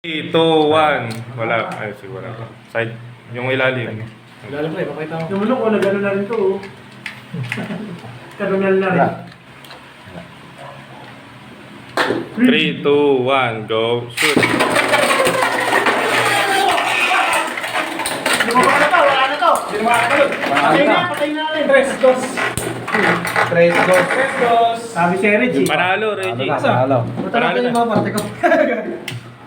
3, 2, 1. Wala. Ay, siguro wala pa. Side. Yung ilalim. Ilalim pa eh, pakita mo. Yung mulok ko, nag-ano na rin to. Kanunal na rin. 3, 2, 1. Go. Shoot. Lumabas na to, wala na to. Patay na rin. 3, 2. Sabi si Reggie. Panalo, Reggie. Panalo. Panalo na. Parte ko.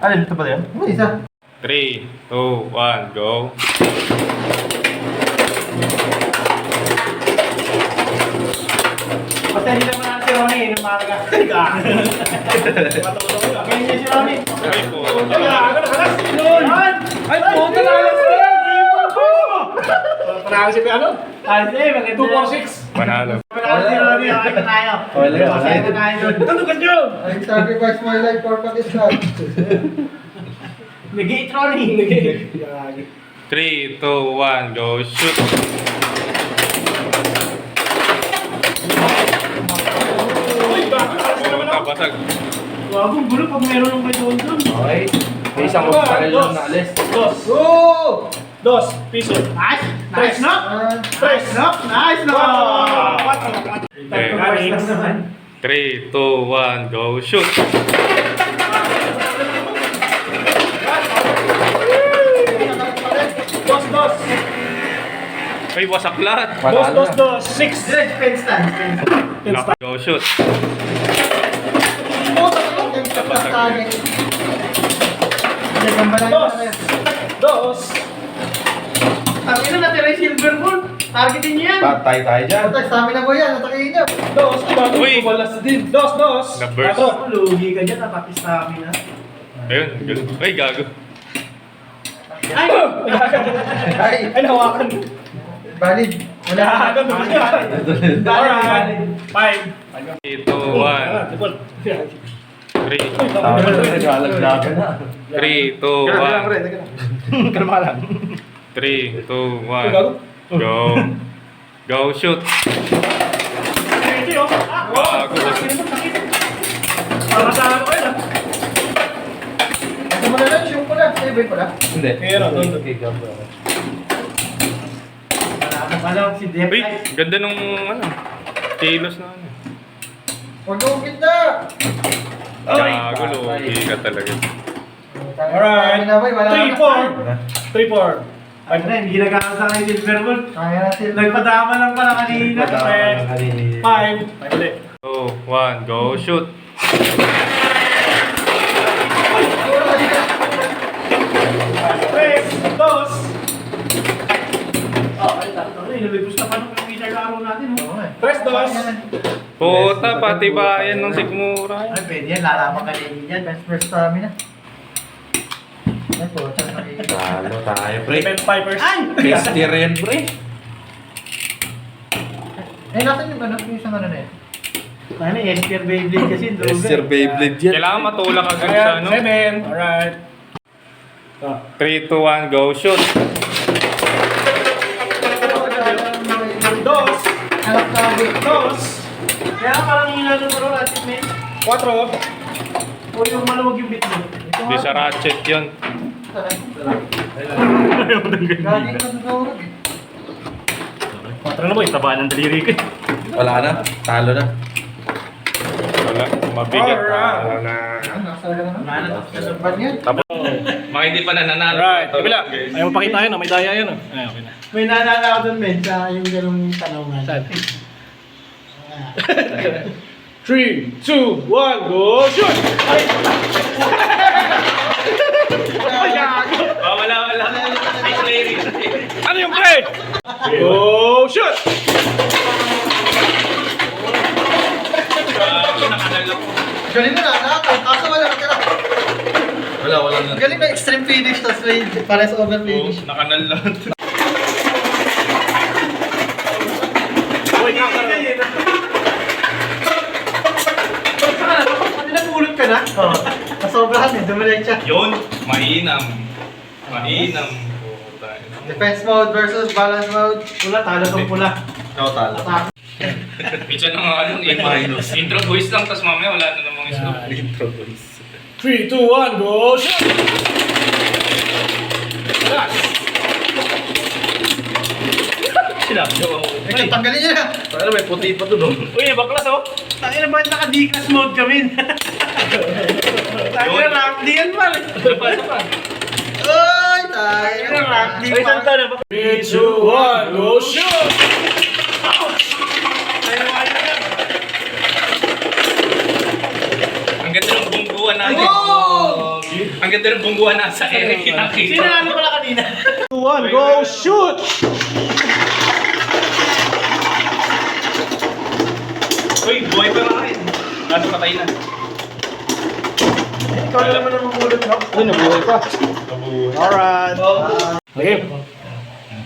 Ano, dito pa yan? Isa. 3, 2, 1. Go. Basta hindi naman natin si Ronnie, yung malaga. Matulog ka. Ganyan niya si Ronnie. Ay po. Ay, puta na alas na yan! Panalo si ano? Ay, maganda. 246. Panalo. Panalo si Ronnie, okay na tayo. Masaya na tayo doon. Ano ka dyan? I sacrifice my life for Pakistan. Nag-i-eat Ronnie. Nag-i-eat. 3, 2, 1. Go. Shoot. Basag. Wagong gulo pag meron ng may doon doon. Okay. May isang baril lang na alis. Dos piso. Nice. Nice no? Nice no? Nice no? 3, 2, 1. Go. Shoot. Dos. Ay, wasak lahat. Dos. 6. Pen stand. Go. Shoot. Dos. Ang ina natin ay silver ball. Targetin niyo yan. Patay tayo dyan. Patay, stamina mo yan. Natakihin niyo. Dos. Uy! Balas din. Dos. Na-burst. Lugi ka dyan. Napati stamina. Ayun. Ay, gago. Ay! Ay, nawakan. Valid. Wala ka doon. Alright. 5. 3, 2, 1. 3, Naglalaglagan na. 3, 2, 1. Kalma lang. 3, 2, 1. Go. Go. Shoot. Gago. Para sa ano kayo. Ano mo na lang? Shoot ko na. Save ko na. Hindi. Meron. Okay, gabo. Alam si Dep. Uy, ganda nung ano. Kilos na ano. Huwag yung gitna. Gago, lugi ka talaga. Alright. 3-4. 3-4. Pag na, hindi nag-aasa kayo silver ball. Kaya natin. Nagpadama lang pala kanina. 5. 5 ulit. 2, 1. Go. Shoot. 3, 2. Nalibos na pa nung Peter laro natin. 3, 2. Puta, pati bayan ng Sigmura. Ay, pwede yan. Lalaman ka din yan. Best first stamina. Ay, puta na kayo. Talo tayo, pre. Defense Pipers. Ay! Tasty rin, pre. Eh, natin yung ano? Yung isang ano na yan. Ano, Esper Beyblade kasi. Sir Beyblade yan. Kailangan matulak agad sa ano. 7. Alright. 3, 2, 1. Go. Shoot. 2. Anak na ako. 2. Kaya parang inano mo rin natin, men. 4. O yung maluwag yung bit mo. Di sa ratchet yun. Galing ka sa kaurag eh. 4 na mo, itabaan ng daliri ko. Wala na. Talo na. Wala. Mabigat. Alright. Wala na. Nasa ka naman. Ban yan. Tapos, mga hindi pa nananalo. Alright, kabila. Ayaw mo pakita yun, may daya yan. Ay, okay na. May naalala ako dun, men, sa yung ganong tanongan. Saan? 3, 2, 1, go, shoot! Ay! Wala. Ano yung play? Go, shoot! Galing na nakakay. Kaso wala ka tira. Wala na. Galing na extreme finish. Tapos may para sa over finish. Nakanal lahat. Uy, kakaroon. Kanina pulot ka na? Oo. Nasobrahan eh. Dumiretsa. Yun. Mainam. Puta. Defense mode versus balance mode. Pula, talo tong pula. Ikaw talo. Minsan na nga ano, intro voice lang, tapos mamaya wala na namang Yeah. Intro boys. 3, 2, 1, go! Shoot! Sinabi ko. Ay, tanggalin niya na. Ano, may puti pa doon. Uy, baklas oh. Tangina ba naka-declass mode kami? Tangina rank D yan pala. Ay, tayo. Tangina rank D Ay, saan pa. na ba? 3, 2, 1, go shoot! Ang ganda ng bungguan natin. Ang ganda ng bungguan na sa Eric. Sino ano pala kanina? 2, 1, go shoot! Uy, buhay pa rin. Ano patay na? Ikaw na naman ang mamulot mo. Uy, nabuhay pa. Alright. Okay.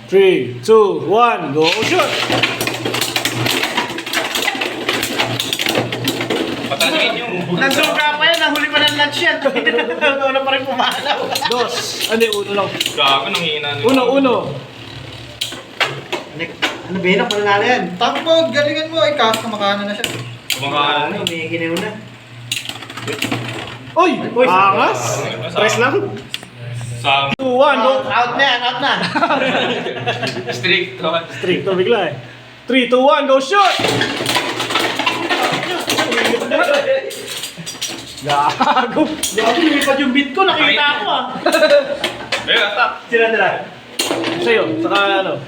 3, 2, 1, go shoot! Patangin nyo. Nagsuka pa yan, nahuli pa ng lunch yan. Una pa rin pumalaw. Dos. Hindi, uno lang. Gago, nanghihina. Uno. Ano ba yun? Ang pananalo yan. Takbo, galingan mo. Ay, kaso makana na siya. Kumakaano. May ginaw na. Uy! Angas! Press lang. Sa 2, 1, go! Out na yan, out na. strict. Strict to bigla eh. 3, 2, 1, go shoot! Gago! Gago, lumipad yung beat ko, nakita ako ah. Ayun, atak. Sila nila. Sa'yo, saka ano?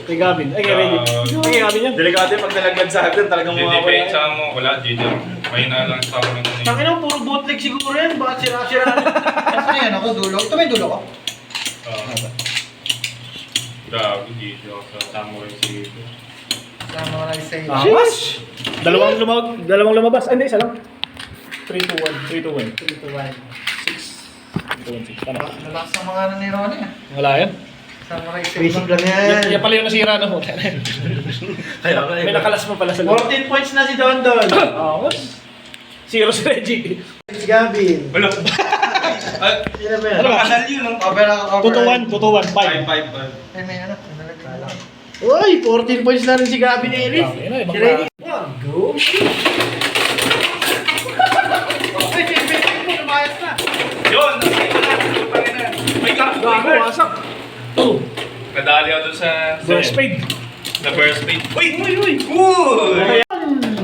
Kay Gavin. Ay, kay Reggie. Kay Gavin yan. Delikado yung pag nalaglag sa atin, talagang Hindi mawawala. depensa mo. Wala, GG. May na lang sa akin. Tangina mo, puro bootleg siguro yan. Bakit sira-sira? Kasi yan ako, dulo. Ito may dulo ko. Gago, GG ako sa Samurai Zero. Sama ko lang sa'yo. Sheesh! Dalawang lumabas. Ay, hindi, isa lang. 3, 2, 1. 3, 2, 1. 3 to 1. 6. Ano? Nalakas ang mga ano ni Ronnie ah. Wala yan. Samurai Basic lang yan. Yan pala yung nasira no. Kaya May nakalas mo pala sa loob. 14 points na si Don Don. Oo. Zero si Reggie. Si Gavin. Wala. Sino ba yan? Ano ba? Kanal yun, no? Over. Tutuwan, 5. 5. Ay, may ano. Nalaglag lang. Uy, 14 points na rin si Gavin Ellis. Si Reggie. Go. Yun! May Gago, wasak. Nadali ako dun sa... Burst fade. Sa burst fade. Uy! Uy!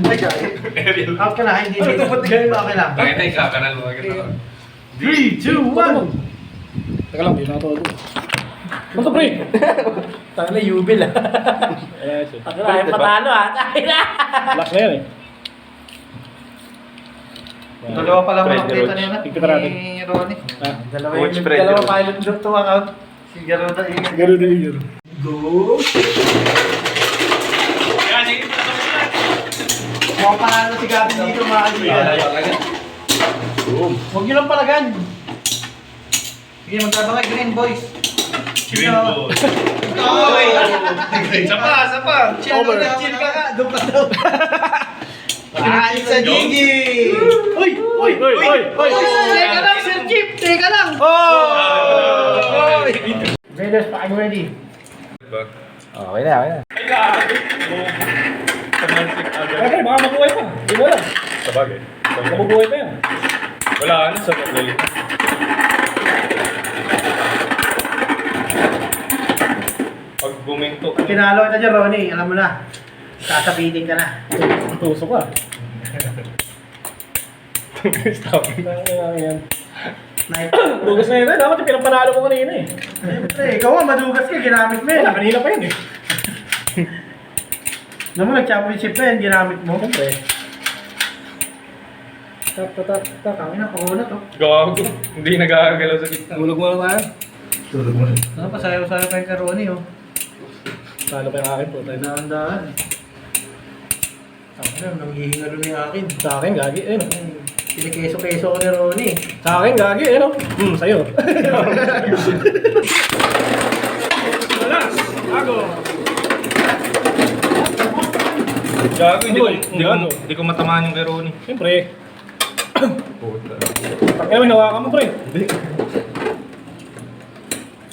Ay, gagi. Ariel. Out ka na, hindi dito. Ba't ganun ba okay lang? Bakit ay kakanal mo? 3, 2, 1. Teka lang, di na ito. Ano to, pre? Tanga na, yubil ah. Ako na, yung patalo ah. Last na yan eh. Dalawa pa lang ang update niya na. Tignan natin. Ni Ronnie. Ah, Dalawa Coach yung Fred, dalawa Coach. pilot doon tuwang out. Si Garuda Ingat. Ganun na yun. Go! Kaya, sige. Mukhang panalo si Gavin dito mga kaibigan. Huwag nyo lang palagan. Sige, magbabangay green boys. Green ball. Oy! Isa pa. Over. Chill ka nga, doon ka daw. Ay, sa Gigi! Uy! Teka lang, Sir Jeep! Teka lang! Oh! Raiders, paking ready. Okay na. Ay, gago. Tumalsik agad. Okay, baka mabuhay pa. Hindi mo alam. Sabagay. Mabubuhay pa yan. Wala ka na sa paglalit. Pag buminto. Pag pinalo ka dyan, Ronnie, alam mo na. Sasabitin ka na. Tuso ka. Stop. Yan. Snipe. Dugas na yun. Dapat yung pinapanalo mo kanina eh. Siyempre, ikaw nga, madugas ka, ginamit mo yun. Wala, kanina pa yun eh. Alam mo, nag-championship na yun, ginamit mo. Siyempre. Kami na, corona to. Gago. Hindi nagagalaw sa gitna. Tulog mo na tayo. Ano, pasayaw-sayaw pa yung kay Ronnie, oh. Talo pa yung akin po. Dahan-dahan. Ano, nanghihingalo ni akin. Sa akin, gagi. Ayun. Pinikeso-keso ko ni Ronnie. Sa akin, gagi. Ayun. Sa'yo. Gago. Gago, Uy, gago. hindi ko matamaan yung kay Ronnie. Siyempre. Kaya may nawakan mo, pre.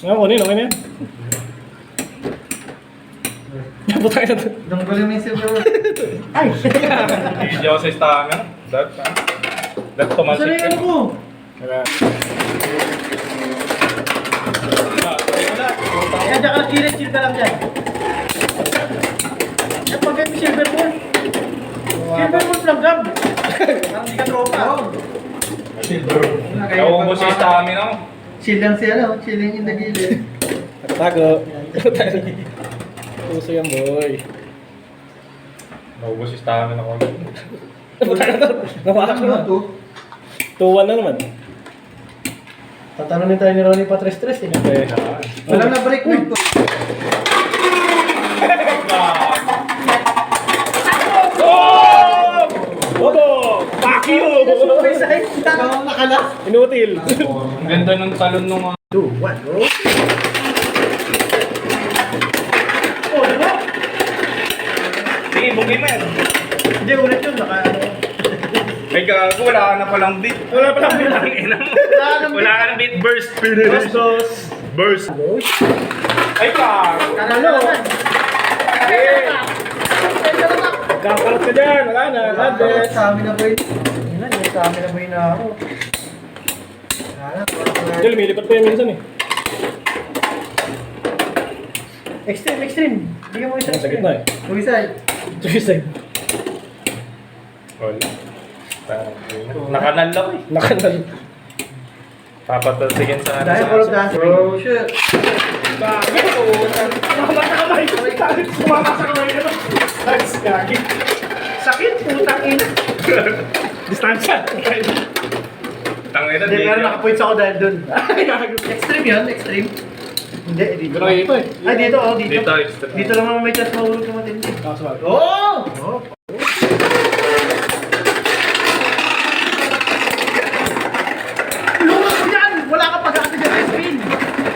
Ngayon, kunin. Okay na yan. Butang ina to. Danggulin mo yung silver. Ay! Hindi ako sa stamina. That Saan tumalsik. yung ano ko? Kaya dyan ka kilit, chill ka lang dyan. Yan pag may silver ball. Silver ball lang gab. Parang di ka tropa. Naubos yung stamina ko. Chill lang siya, no? Chilling in the gilid. Nakatago. Puso yan, boy. Naubos yung stamina ko. Nawakan na. 2-1 na naman. Tatanungin tayo ni Ronnie pa tres-tres eh. Okay. Walang na-break mo ito. Bobo! Fuck you! Ikaw nakala. Inutil. Ang ganda ng talon nung 2, 1, go. Oh, diba? Sige, bugay mo yan. Hindi, ulit yun. Naka ano. Ay gago, wala ka na palang beat. Wala pa lang bilang. Wala ka ng beat. Burst. Dos. Burst. Ay pa. Kanalo. Kakalat ka dyan. Wala na. Ladet. Sa amin na boy. Sa amin na boy na ako. Hindi, lumilipat pa yan minsan eh. Extreme. Bigyan mo isa. Sa gitna eh. Mag-isa. Suicide. Wala. Nakanal ako eh. Nakanal. Papatalsigin sa Dahil all of that. Oh, shit. Bakit? Nakakamay. Sumama sa kamay na. Nice, gagi. Sakit, putang ina. Distansya. Tangay na, Hindi, pero nakapoints ako dahil dun. Extreme yun, extreme. Hindi, dito. Pero ito eh. Ay, dito, oh, dito. Dito, extreme. Dito lang naman may chance mahulog ka matindi. Kaso Oh! Lumos mo yan! Wala ka pag-asa dyan sa screen.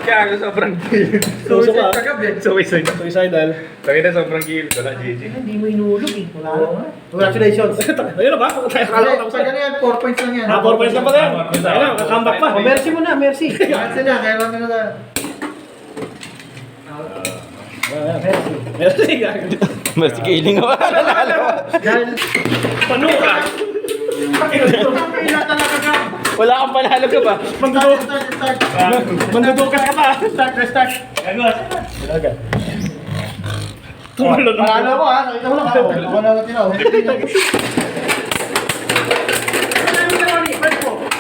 Kaya sobrang gilid. Suicide ka gabi. Suicide. Suicidal. Tangay na sobrang gilid. Wala, GG. Hindi mo inulog eh. Wala na. Congratulations. Ayun na ba? Akala ko tapos Pag ano yan, 4 points lang yan. 4 points lang pa tayo. Ayun na, kakambak pa. Oh, merci mo na, merci. Merci na, kaya lang na tayo. Merci. Merci, gagi. Mas kiling ako. Dahil, Pano ka? ang kaila talaga ka. Wala kang panalo ka ba? Start. Mandudukas ka pa. Start. Talaga. Tumalo na. Panalo ko ha, nakita mo lang ako. Wala na tinaw.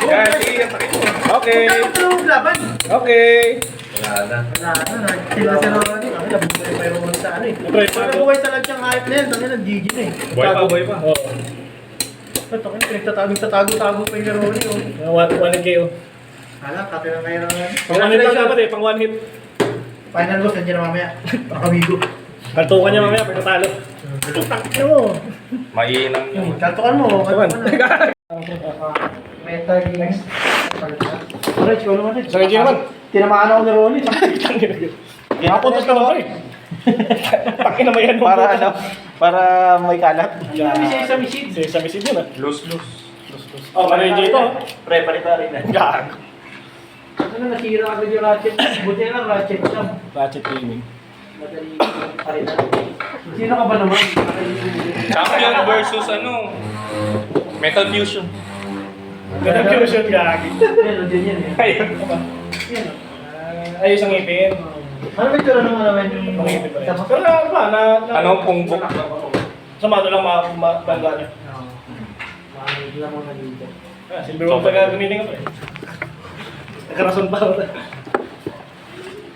Kaya, sige, ang sakit mo. Okay. Laban. Okay. Wala na. Wala na, nagkita si Ronnie. Kami nabuhay pa yung sa ano eh. Pre, Pag nabuhay sa lahat yung hype na yan, tangin ang GG na eh. Boy pa. Oo. Ito kayo, pinagtatago-tago pa yung Ronnie oh. 1 KO. Hala, kape na kayo naman. Pang 1 hit lang dapat eh, pang 1 hit. Final boss, nandiyan na mamaya. Pakamigo. Kaltukan niya mamaya, pag natalo. Takyo mo. Mainam yun. Kaltukan mo. Kaman. Meta games. Rich, wala naman Rich. Sa Reggie naman. Tinamaan ako ni Ronnie. Nakapuntos ka naman eh. Pakin na mayan mo. Para ano? Para may kalat. Isa misid. Sa misid yun ah. Loose. Oh, ka Reggie ito. Pre, palita rin na. Gag. Ano na, nasira agad yung ratchet. Buti na lang, ratchet siyam. Ratchet gaming. Madali pa rin natin. Sino ka ba naman? Champion versus ano? Metal Fusion. Ganang fusion gagi. Yan, dyan yan eh. Ayun. Yan. Ayos ang ngipin. Ano ba ito naman naman yung Ang ngipin pa rin. Pero ano ba? Ano, pungbok? Sumado lang banda niya. Mahamig lang mga dito. Silver Wolf na gamitin ko pa eh. Nagkarason pa ako.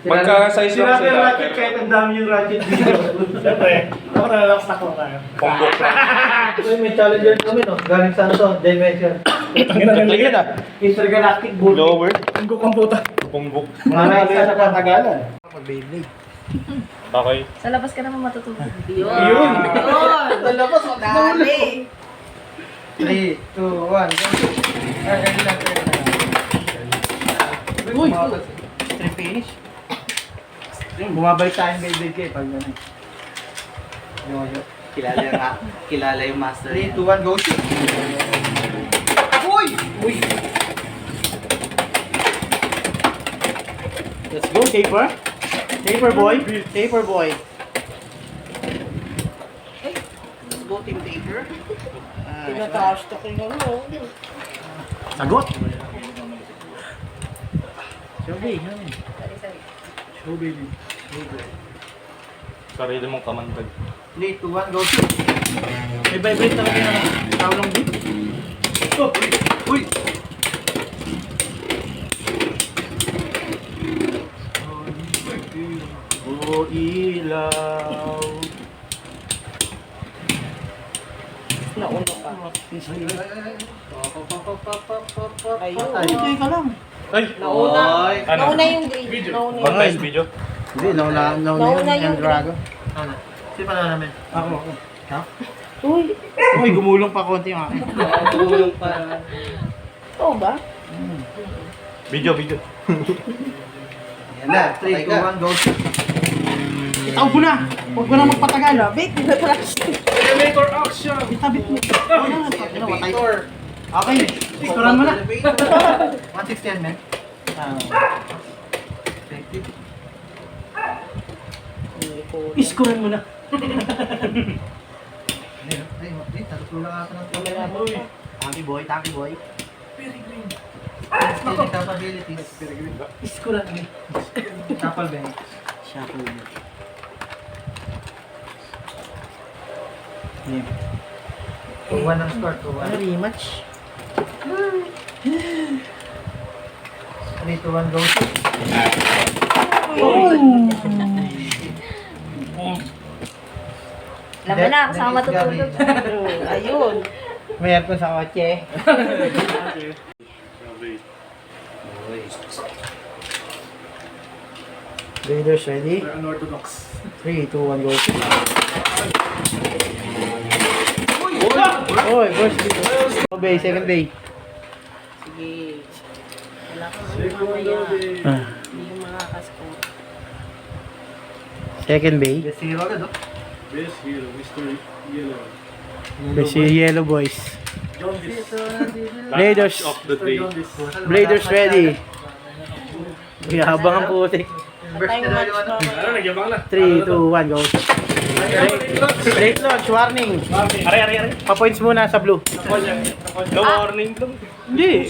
Magka-size lang Sinabi yung ratchet kahit ang dami yung ratchet dito. Siyempre, ako na-relax na ko tayo. Pungbok lang. Ito may challenger kami no? Galing sa ano to? Dimension. Tingin na. Intergalactic Bull. Lower. Ang kukang puta. Pungbok. Mga isa sa patagalan. Okay. Sa labas ka naman matutulog. Yun. Yun. Talabas, dali. 3, 2, 1, go. Ganyan lang. Uy! Stream finish. Bumabalik tayo ng Beyblade kayo pag gano'n. Yo. Kilala yung master 3, 2, 1, go shoot! Uy! Uy! Let's go, Taper. Taper boy. Taper boy. Let's go, Team Taper. Tinataas to kayo ano. Sagot! Showbay, ano? Showbay din. Sarili mong kamandag. 3, 2, 1, go. May vibrate na kami ng tawlang beat. Oh, uy! Oh, ilaw. Nauna pa. Ayun. Ay, teka lang. Ay! Nauna. Oy. Ano? Nauna yung green. Nauna yung Montage video? Hindi, nauna Nauna yun. yung Yung dragon. Ano? Sino pa na namin? Ako. Ha? Uy. Uy, gumulong pa konti yung akin. Gumulong pa. Oo ba? Video, video. Yan na, 3, 2, 1, go. Itaw mo na! Huwag mo na magpatagal. Bait, di ba plastic? Elevator action! Itabit mo. Elevator. Okay, iskuran mo na. 160 yan, men. Iskuran mo na. Ay, tatlo lang ako ng camera. Tanky boy, tanky boy. Capabilities. Iskuran mo. Tapal ba yun? Shuffle mo. Tuwan ng score, tuwan. Ano, rematch? 3, 2, 1, go. Alam mo na, kasama matutulog. Ayun. May aircon sa kotse. Raiders ready? Unorthodox. 3, 2, 1, go. Oy, first dito. Bay, second bay. Sige. Wala kang mamaya. Hindi yung makakascore. Second bay. The zero agad, oh. Best hero, Mr. Yellow. Kasi Yellow Boys. John This. Raiders. Of the day. Raiders ready. Habang ang putik. Time match pa. Ano, nagyabang na. 3, 2, 1, go. Break launch, warning. Are. Pa-points muna sa blue. No warning lang. Hindi.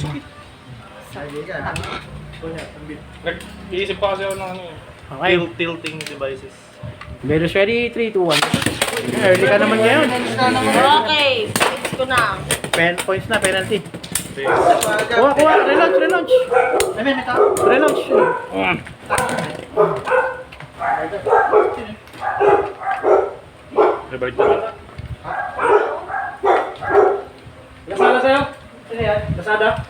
Nag-iisip pa kasi ako ng ano eh. Okay. Tilting devices. Raiders ready, 3, 2, 1. Early ka naman ngayon. Okay. Points ko na. Points na, penalty. Kuha, relaunch. Relaunch. Rebalik na ba? Lasada sa'yo? Lasada?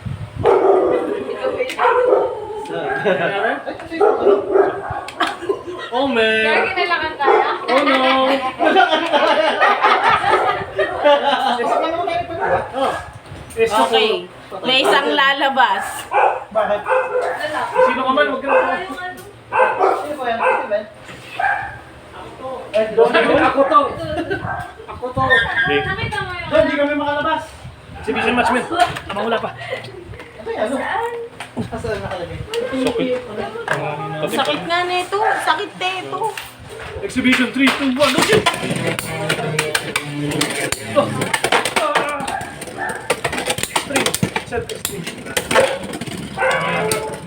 Oh man! kinalakan tayo. Oh no! Okay. May isang lalabas. Sino ka man? Huwag ka na. Ako to! Ako to! Doon, hindi kami makalabas. Exhibition match, man. Mamula pa. Sokit. Sakit nga nito. Sakit nito. Exhibition 3, 2, 1, go shoot! Oh. String. Set string.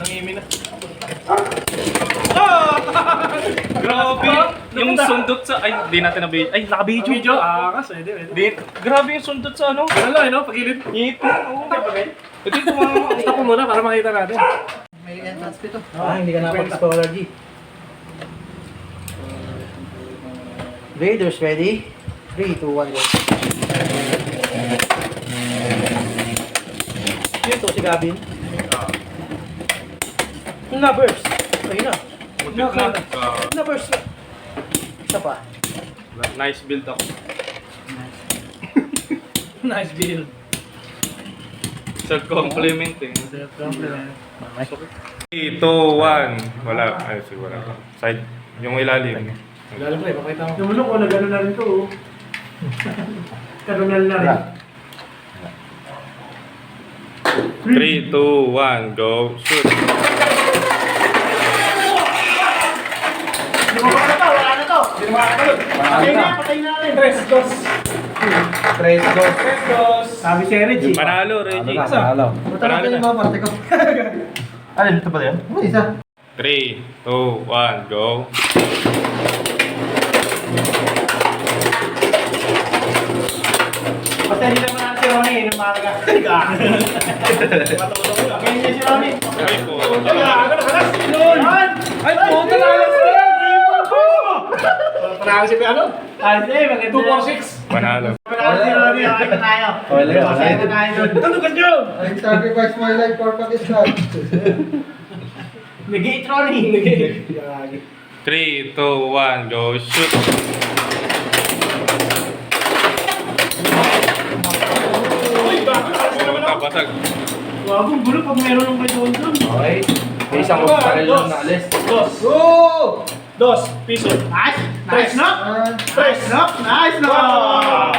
Nangimi na. Grabe! Yung sundot sa... Ay, di natin na-video. Ay, naka-video. Video? Pwede. Di, grabe yung sundot sa ano. Ano lang, no? Pagilid. Ito. Oo. Ito yung mga... Stop ko muna para makita natin. May entrance pito. Hindi ka nakapag-scholar, G. Raiders ready? 3, 2, 1, go. Yun to si Gavin. Na-burst. Ayun na. Na-burst. Isa pa. Nice build ako. Nice build. Self-compliment eh. 3, 2, 1. Wala. Ay, siguro wala. Side. Yung ilalim. Lalo ko pakita mo. Tumulong ko na gano'n na rin to. Kanunal na rin. 3, 2, 1, go. Shoot. Wala na to. Patay na rin. Tres, dos. Tres, dos. Sabi si Eric, Panalo, Reggie. Panalo. Panalo na. Mga parte ko. Alin, ito ba yan? Ano isa? 3, 2, 1, go. Basta hindi naman natin si Ronnie, nung maaga. Matulog ko lang. Ganyan niya si Ronnie. Ay po. Nakalas! Yan! Ay, puta na alas ko yan! Panalo si ano? Hindi, maganda. 246. Panalo. Panalo si Ronnie, okay na tayo. Okay na tayo doon. Talugan nyo! I sacrifice my life for Pakistan. Nag-i-eat Ronnie. Nag-i-eat. 3, 2, 1, go, shoot. Uy, bakit? Ano naman ako? Kapasag. Wabong gulo pag meron ng doon. Okay. May isang baril lang na alis. Dos. Oh! 2 piso. Nice! Nice knock! Nice knock! Nice knock!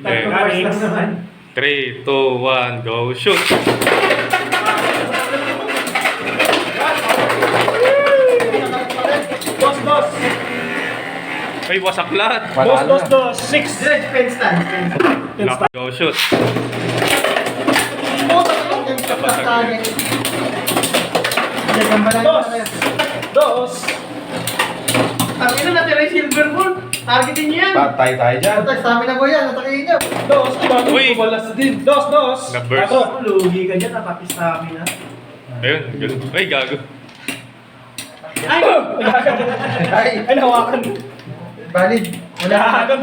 Okay. 3, 2, 1, go, shoot. Dos. Ay, wasak lahat. Dos. 6. Direct pen stand. Go, shoot. Dos. Ang ina natira yung silver ball. Targetin niyo yan. Patay tayo dyan. Attack, stamina boy yan. Atakihin niyo. Dos. Uy! Balas din. Dos. Na-burst. Lugi ka dyan. Napaki-stamina. Ayun, ganun. Ay, gago. Ay! Ay, Nahawakan. valid. Wala ka.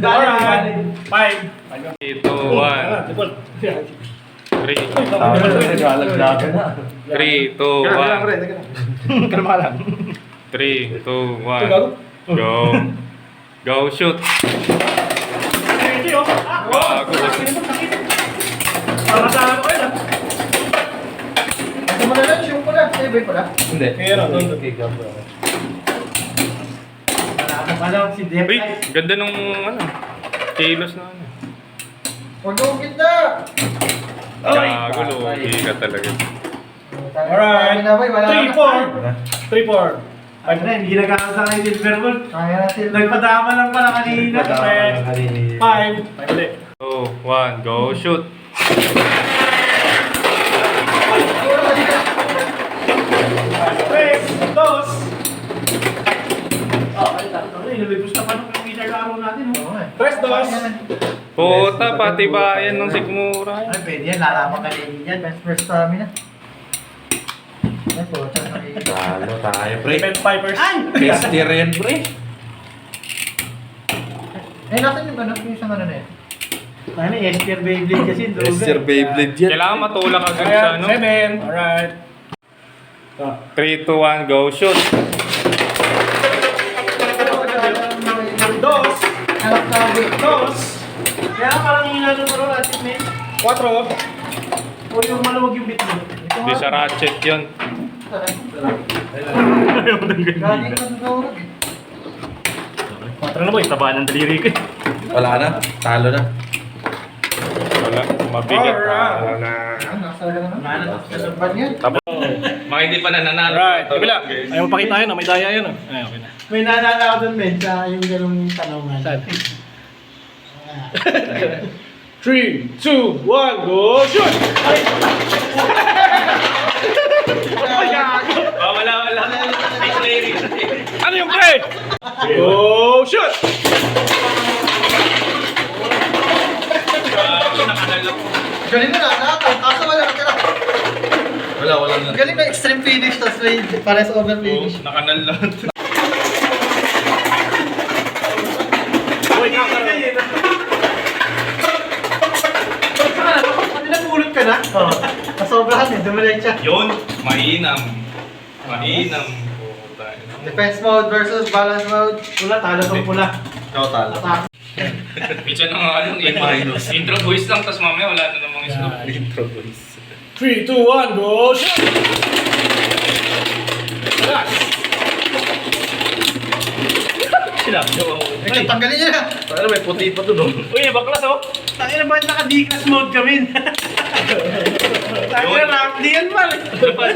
Alright. 5. 3, 2, 1, 3. Naglalaglagan na. 3, 2, 1. Kalma lang. 3, 2, 1. Go. Go, shoot. Ito yun. Gago. Para sa ano kayo. Ito mo na lang, shoot ko lang. Save ko lang. Hindi. Meron, doon. Okay, gabo. Alam si Dep. Uy, ganda nung ano. Kilos na ano. Huwag mo gitna. Gago, lugi ka talaga. Alright. Stamina boy, wala 3-4. Ay na, hindi nagkakasa kayo silver ball. Kaya natin. Nagpadama lang pala kanina. 5. 5 ulit. 2, 1, go, shoot. 3, 2. Nalibos na pa nung winner na araw natin. 3, 2. Puta, pati ba yan ng sigmura? Ay, pwede yan. Lalaman ka rin yan. Best first stamina. Ay, po. Talo tayo, pre. 5%. Ay! Tasty rin, pre. Eh, natin yung ano? Yung isang ano na yan. Ano, Esper Beyblade kasi. Mr. Beyblade yan. Kailangan matulak agad sa ano. 7. Alright. 3, 2, 1, go, shoot. 2. Anak na ako. 2. Kaya parang hinalo ko rin natin, men. 4. O yung maluwag yung bit mo. Di sa ratchet yun. Galing ka sa dorog eh. 4 na boy, tabaan ng daliri ko. Wala na. Talo na. Wala, mabigat. Alright. Wala na. Nasa na ban yan. Tapos, mga hindi pa nananalo. Alright, kabila. Ayaw mo pakita yun, may daya yun. Ay, okay na. May naalala ako dun, men, sa yung ganung tanongan. Saan? 3, 2, 1, go, shoot! Ay! Wala. Ano yung play? Go, shoot! Galing na nakakataw. Kaso wala ka tira. Wala na. Galing na extreme finish. Tapos may pares over finish. Nakanal lahat. Uy, kakaroon. Pinagulot ka na? Oo. Nasobrahan eh. Dumiretsa. Yun, mainam. Mainam. Puta. Defense mode versus balance mode. Pula, talo tong pula. Ikaw talo. Minsan na nga ano, intro voice lang, tapos mamaya wala na namang scope. Intro boys. 3, 2, 1, go, shoot! Relax! Ito, tanggalin niya na. Ano, may puti pa to doon. Uy, baklas oh! Tangina ba naka-D-class mode kami? Tangina, rank D yan pala. Ay,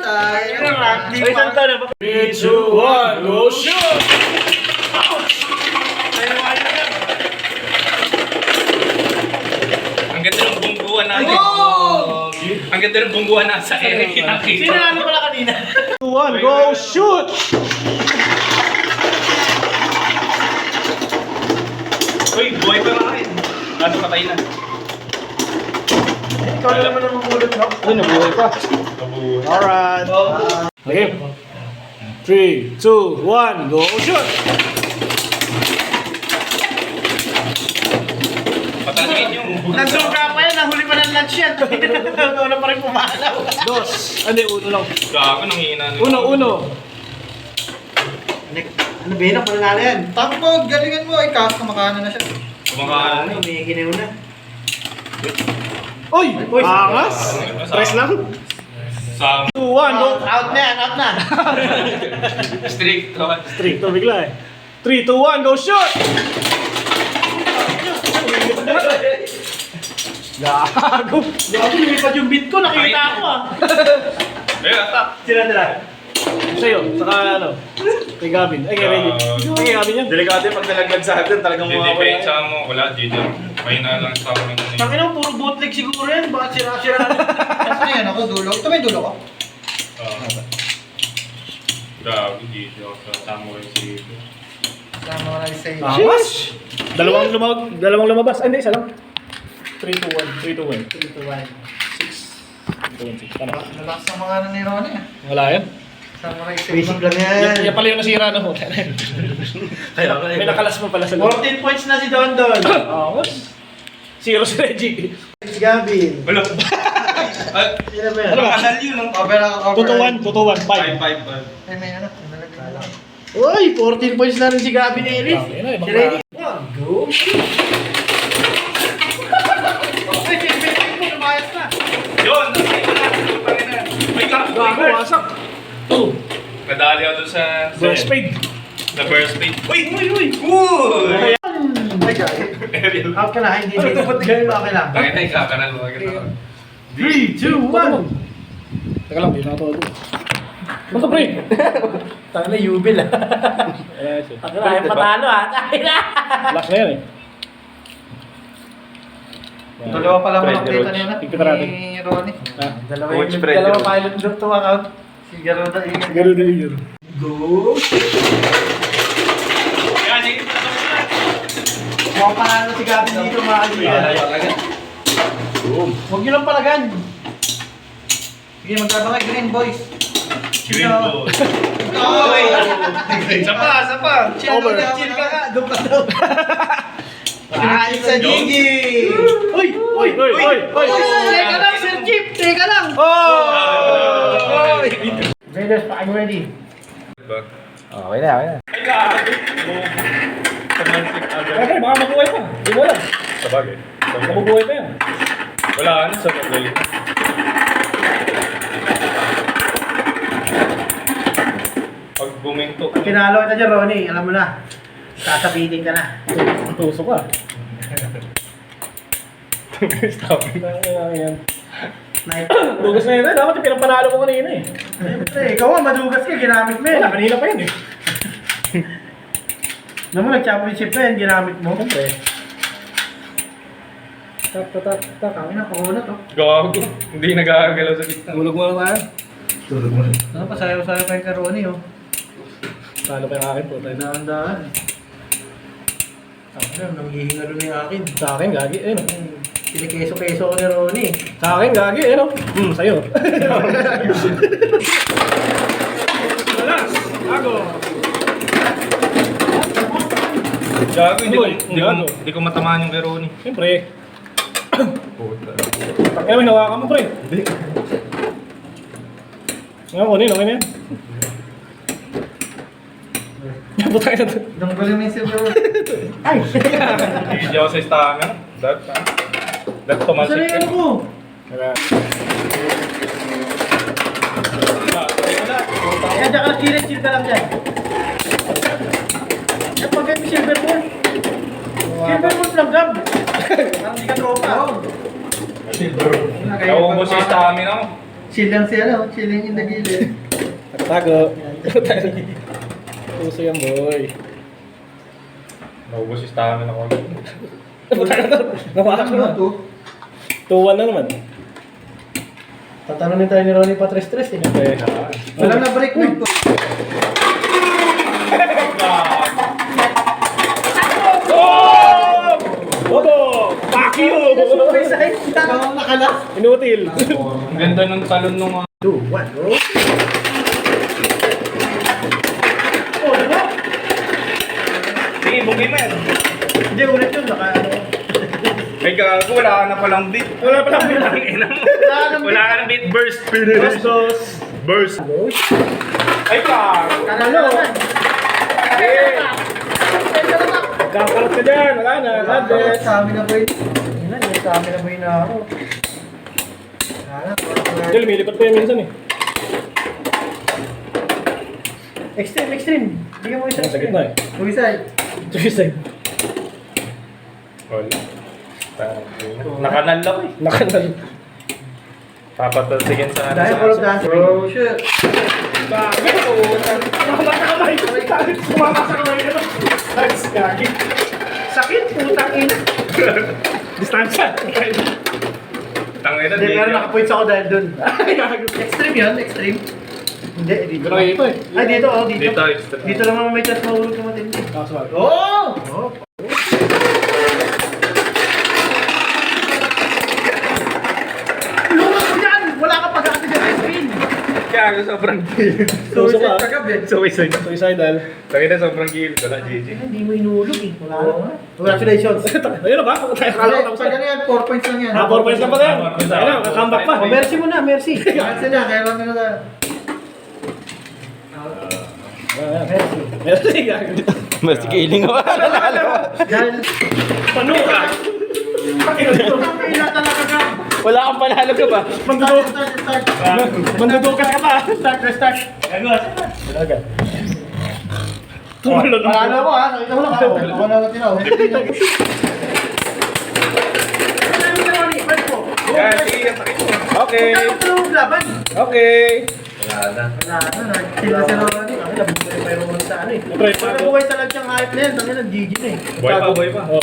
tayo. Tangina, rank D pa. 3, 2, 1, go, shoot! Ang ganda ng bungguan natin. Oh! Ang ganda Pero bungguhan na sa Eric. Sino ano pala kanina? 2-1, go shoot! Uy, buhay pa rin. Ano patay na? Ikaw na naman ang mamulot, no? Ay, nabuhay pa. Alright. Okay. 3, 2, 1, go shoot! Patangin yung... Nagsuga pa yan, nahuli pa ng lunch yan. Wala pa rin pumalaw. Dos. Hindi, uno lang. Gago, nanghihina na. Uno. Ano ba yun? Ako nanalo yan. Takbo, galingan mo. Ikaw, kumakaano na siya. Kumakaano. Ano, may ginaw na. Uy! Angas! Press lang. Sa 2, 1, go! Out na yan, out na. strict. Straight to bigla eh. 3, 2, 1, go shoot! Gago! Gago, lumipad yung beat ko, nakita ko ah. Ayun, atak. Sila nila. Sa'yo, saka ano? Kay Gavin. Ay, kay Reggie. Ay, kay Gavin yan. Delikado yung pag nalaglag sa atin, talagang mawawala. Dedepensa mo, wala, Gigi. Mahina lang sa akin. Tangina, puro bootleg siguro yan. Bakit sira-sira? Ano yan ako, dulo? Ito may dulo ko. Gago, Gigi. Ako sa Samurai City. Sama ko lang sa iyo. Angas! Dalawang lumabas. Ay, hindi, isa lang. 3, 2, 1. 3, 2, 1. 3 to 1. 2, 1, 6. Ano? Lalakas ang mga ano ni Ronnie ah. Wala yan. Sama ko sa Basic lang yan. Yan pala yung nasira na mo. Kaya ka May nakalas mo pala sa loob. 14 points na si Don Don. Angas! 0 si Reggie. Si Gavin. Wala. Sino ba yan? Ano ba? Kasal yun, ang Over ako, over. 2, 2, 1. 5. 5. Ay, may ano. May nalagay na lang. Uy, 14 points na rin si Gavin Ellis. Ayun na, ibang Si Reddy. Go. Ay, si Gavin mo, lumayas na. Yun! Wait lang! Gago, wasak. 2. Nadali ako dun sa... Burst fade. Sa burst fade. Uy! Uy, uy. Uy! Ay, Gavin. Ariel. Out ka na, hindi. Okay lang. Bakit tayo kakaral mo? 3, 2, 1. Teka lang, di na ito. Ano to, pre? Tangina, yubil ah. Tangina, patalo ah. Tangina. Last na yan eh. Dalawa pa lang Fred, ang nakita Roach. niya na. Tignan natin. Ni Ronnie. Ah, Dalawa pilot group to account. Si Garuda Ian. Garo na yun. Go. Yan, sige. Mukhang panalo si Gavin dito mga kaibigan. Huwag nyo lang palagan. Sige, magkabangay. Green boys. Green ball. Oy! Isa pa. Chill Over. ka, Chill ka nga, doon ka daw. Ayos sa Jones. Gigi. Uy! Uy! Uy! Uy! Uy! Teka lang, Sir Jeep. Teka lang. Oh! Raiders, paano ready? Okay na. Okay, baka mabuhay pa. Hindi mo alam. Sabagay. Mabubuhay pa yan. Wala ka na sa paglalit. Pag buminto. Pag kinalo kita dyan, Ronnie, alam mo na. Sasabitin ka na. Tuso ka. Stop. Yan. Night. Dugas na yun. Dapat yung pinapanalo mo kanina eh. Siyempre, ikaw nga, madugas ka, ginamit mo yun. Wala, kanina pa yun eh. Alam mo, nag-championship na yun, ginamit mo. Siyempre. Tak. Kami na, kukunat oh. Gawago. Hindi nagagalaw sa gitna. Tulog mo na tayo. Ano, pasayaw-sayaw pa yung kay Ronnie oh. Talo pa yung akin po. Dahan-dahan. Ako na, nanghihinga rin yung akin. Sa akin, gagi. Ayun. Pinikeso-keso ko ni Ronnie. Sa akin, gagi. Ayun. Sa'yo. Balas! Ako! Gago, Uy, gago. hindi ko matamaan yung kay Ronnie. Siyempre. Takya mo, hinawakan mo, pre. Hindi. Nga, kunin. Okay na yan. Putang ina to. Danggulin mo yung silver. Ay! Hindi ako sa stamina. That tumalsik. Saan yung ano ko? Kaya, Kaya dyan ka lang, chill ka lang dyan. Yan pag yung silver ball. Silver ball lang, Gab. Parang di ka tropa. Naubos yung stamina ko. Chill lang siya, no? Chilling in the gilid. nagtago. Puso yan, boy. Naubos yung stamina ko. Putang ina to. Nawakan mo na. 2-1 na naman. Tatanungin tayo ni Ronnie Patres-Tres eh. Walang na-break na. Bobo! Fuck you! Nakala. Inutil. Ang ganda ng talon nung 2, 1, go! Sige, bugay mo yan. Hindi, ulit yun. Ay gago, wala ka na palang beat. Wala pa lang bilang. Wala ka na beat. Burst. Dos. Burst. Ay gago. Ano? Kakalat ka dyan. Wala na. Godless. Stamina boy. Yan na, stamina boy na ako. Hindi, lumilipad pa yan minsan eh. Extreme. Bigyan mo isa. Sa gitna eh. Suicide. Suicide. Wala. Nakanal ako eh. Nakanal. Papatalsigin sa Dahil Call of Duty. Oh shit. Bakit ako? Nakakamay ko. Sumama sa kamay ko. Nice, gagi. Sakit, putang ina. Distansya. Tangina, Hindi, pero nakapoints ako dahil dun. Gago. Extreme yun, extreme. Hindi, dito. Pero ito eh. Ay, dito, oh, dito. Dito, extra. Dito lang naman may chance mahulog ka matindi. Kaso Oh! Lumos mo yan! Wala ka pag-arte dyan sa screen! Gago, sobrang gilid. Suicide kagabi. Suicide. Suicidal. Tangina, sobrang gilid. Wala, GG. Hindi mo inulog eh. Wala na. Congratulations. Ayun na ba? Tayo Kala tapos pag ano yan, 4 points lang yan. 4 points lang pala yan. Ayun na, comeback pa. Oh, mercy mo na, mercy. Mercy na, kaya lang na tayo. Mercy. Merci, gago. Mas giling ako. Dahil, Pano ka? ang ina talaga ka. Wala kang panalo ka ba? Start. Mandudukas ka pa. Start. Tumalon ang Panalo ko ha, nakita mo lang ako. Ako na natin ako. Yan, sige, sakit mo. Okay. Laban. Okay. Wala na, nagkita si Ronnie. Ang nabuhay pa yung Ronnie sa ano eh. Pre, Parang buhay talaga siyang hype na yan. Tangin ng GG na eh. Boy pa. Oo.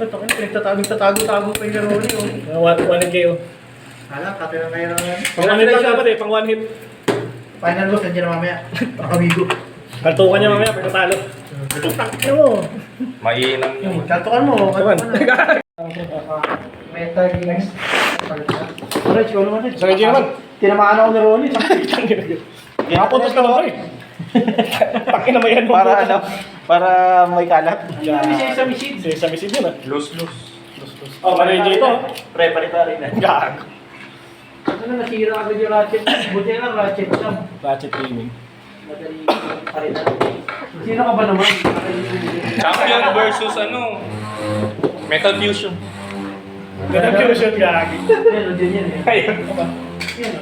Tangin, pinagtatago-tago pa yung Ronnie oh. 1 KO. Alam, kati na kayo naman. Pang 1 hit lang dapat eh, pang 1 hit. Final boss, nandiyan na mamaya. Pakabigo. Kaltukan niya mamaya, pag natalo. Putang ina mo. Mainam yung... Kaltukan mo. Tukan. Metal Gear. Alright, ikaw naman rin. Sa Reggie naman. Tinamaan ako ni Ronnie. Nakapuntos ka naman eh. Pakin naman yan mo. Para may kalat. Sa machine. Sa misid yun ah. Loose. Oh, para Reggie ito. Pre, pare na. Gago. Ano nasira agad yung ratchet? Buti na lang ratchet siya. Ratchet gaming. Madali pa rin na. Sino ka ba naman? Champion versus ano? Metal Fusion. Ganang fusion gagi. Meron din yan eh. Ayun. Yan o.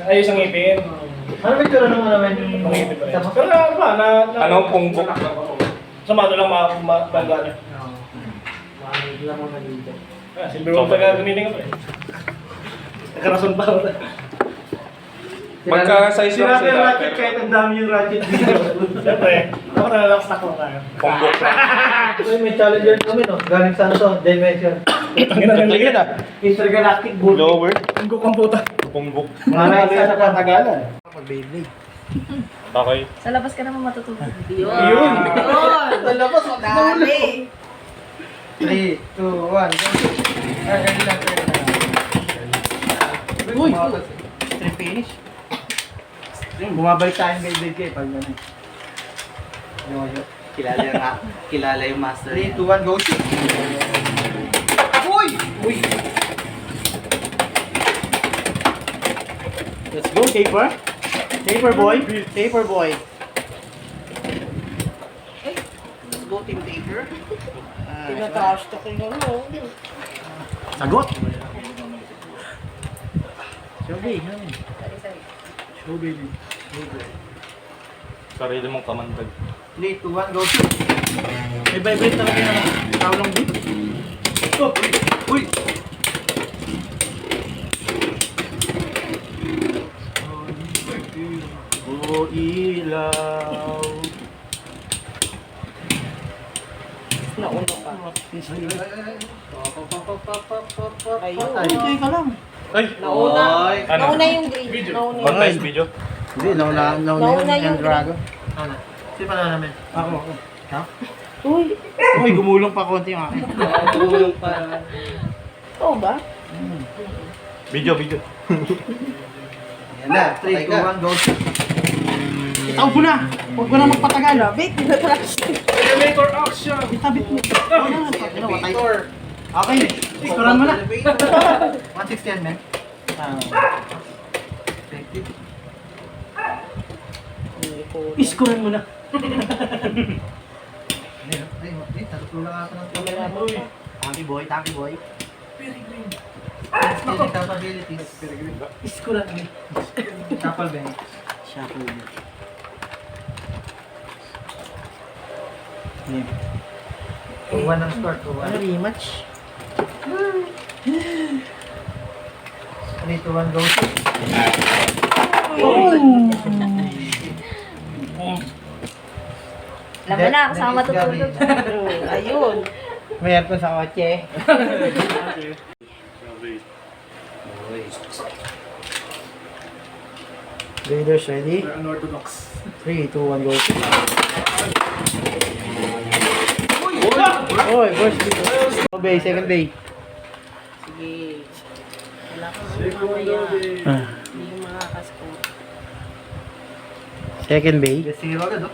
Ayos ang ngipin. Ano ba ito naman naman yung Pangipin pa rin. Pero na, Ano, pungbok? Sumado lang mabanda niya. Bakit lang mga dito? Silver Wolf pa gagamitin ka pa eh. Nagkarason pa ako. Magka-size lang Sinabi yung sila. ratchet kahit ang dami yung ratchet dito. Siyempre, ako na-stock lang tayo. Pungbok lang. Ito may challenger kami no? Galing sa ano to? Dimension. Ang ginagaling ah. Intergalactic Bull. Lower. Ang kukumputa. Pungbok. Mga sa katagalan. Okay. Sa labas ka naman matutulog. Yun. Yun. Sa labas, Dali. 3, 2, 1, go. Ay, ganun lang. Uy! Stream finish. Bumabalik tayong Beyblade kayo pag gano'n. Kilala yung master 3, 2, 1, go shoot! Uy! Uy! Let's go, Taper. Taper boy. Taper boy. Let's go, Team Taper. Tinataas-tak yung ano. Sagot! Showbay, Showbay. Sarili mong kamandag. 3, 2, 1, go shoot! May vibrate talaga yung tawlang beat. Oh! Uy! Oh, ilaw. Nauna ka. Ayun. Ay, ka lang. Ay! Nauna. Oy. Ano? Nauna yung green. Nauna yung Contest video? Hindi, nauna Nauna yung yung Drago. Ano? Sino pa na namin? Ako. Uy, Uy, gumulong pa konti yung akin. Tumulong pa. oo ba? Video, video. Yan na, 3, 2, 1, go. Itaw mo na! Huwag mo na magpatagal. Grabe, tinatrash. Elevator action! Itabit mo. Elevator. Okay, ikuran mo na. 160 yan, men. Iskuran mo na. Ay, tatlo lang ata ng Kamera mo. Taki boy. Skill capabilities. Iskuran mo. Tapal ba? Shuffle mo. One ang score ko. Ano, rematch? 3, 2, 1, go. Alam mo na, kasama tutulog. Ayun. May aircon sa kotse. Raiders ready? Unorthodox. 3, 2, 1, go. Oy, first dito. Bay, second bay. Sige. Wala kang mamaya. Hindi yung makakascore. Second bay. Yes, zero agad, oh.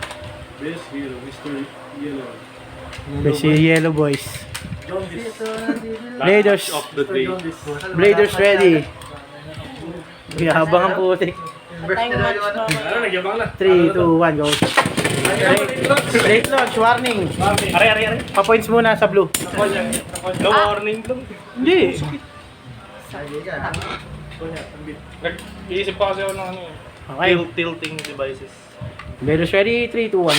Best hero, Mr. Yellow. Si Yellow Boys. Jaundice. Raiders. Of the day. Raiders ready. Habang ang putik. Time match pa. Ano, nagyabang na. 3, 2, 1, go. Late launch, warning. Are. Pa-points muna sa blue. No warning lang. Hindi. Nag-iisip pa kasi ako ng ano eh. Okay. Tilting devices. Raiders ready, 3, 2, 1.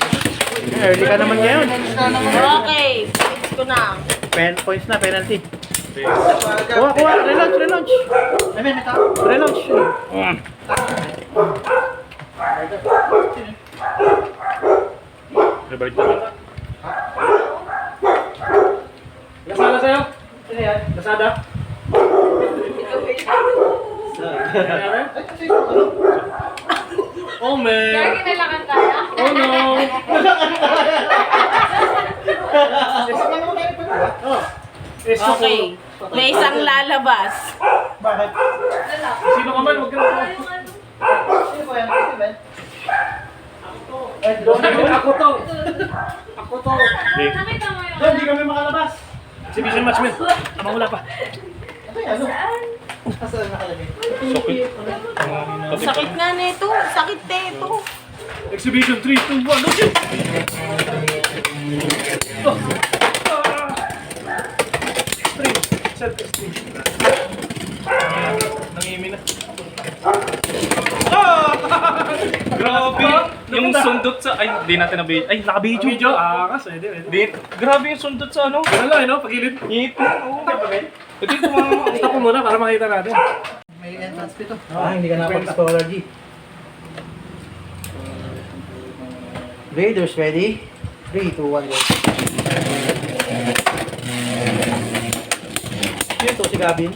Early ka naman ngayon. Okay, points ko na. Points na, penalty. Kuha, relaunch. Ay, men, may tao. Relaunch. Rebalik na. Lasada sa'yo? Lasada? Oh man! Oh no! Okay, may isang lalabas. Bakit? Sino ka man? Huwag ka na. Sino po yan? Sino, men? Ako to! Ako to! Doon, hindi kami makalabas. Exhibition match, man. Tama wala pa. Saan nakalagay? Sakit. Sakit nga nito. Sakit nito. Exhibition 3, 2, 1, go shoot! Nangimi na. Grabe! Yung sundot sa... Ay, di natin na-video. Ay, naka-video. Video? Ah, kas, pwede. Grabe yung sundot sa ano. Ano lang, no? Pagilid. Ngipin. Oo. Ito yung tumama. Stop ko muna para makita natin. May entrance dito. Hindi ka nakapag-scholar, G. Raiders ready? 3, 2, 1, go. Yun to, si Gavin.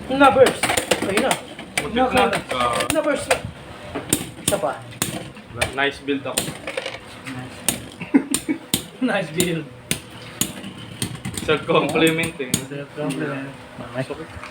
Na-burst. Ayun na. Na-burst na. Isa pa. Nice build ako. Nice build. Self-complimenting. Compliment. Okay.